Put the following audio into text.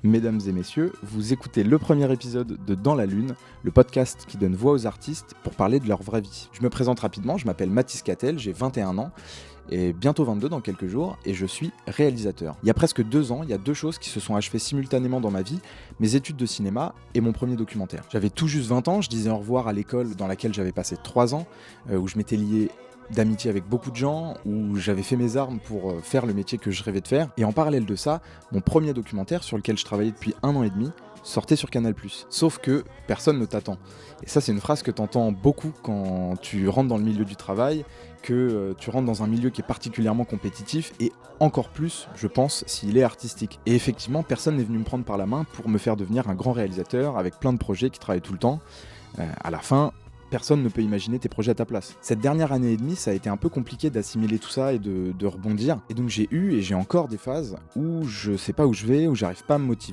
Mesdames et messieurs, vous écoutez le premier épisode de Dans la Lune, le podcast qui donne voix aux artistes pour parler de leur vraie vie. Je me présente rapidement, je m'appelle Mathis Cattel, j'ai 21 ans, et bientôt 22 dans quelques jours, et je suis réalisateur. Il y a presque 2 ans, il y a 2 choses qui se sont achevées simultanément dans ma vie, mes études de cinéma et mon premier documentaire. J'avais tout juste 20 ans, je disais au revoir à l'école dans laquelle j'avais passé 3 ans, où je m'étais lié d'amitié avec beaucoup de gens, où j'avais fait mes armes pour faire le métier que je rêvais de faire. Et en parallèle de ça, mon premier documentaire sur lequel je travaillais depuis 1 an et demi sortait sur Canal+. Sauf que personne ne t'attend. Et ça, c'est une phrase que t'entends beaucoup quand tu rentres dans le milieu du travail, que tu rentres dans un milieu qui est particulièrement compétitif, et encore plus, je pense, s'il est artistique. Et effectivement, personne n'est venu me prendre par la main pour me faire devenir un grand réalisateur avec plein de projets qui travaillent tout le temps. À la fin, personne ne peut imaginer tes projets à ta place. Cette dernière année et demie, ça a été un peu compliqué d'assimiler tout ça et de rebondir. Et donc j'ai eu et j'ai encore des phases où je sais pas où je vais, où j'arrive pas à me motiver.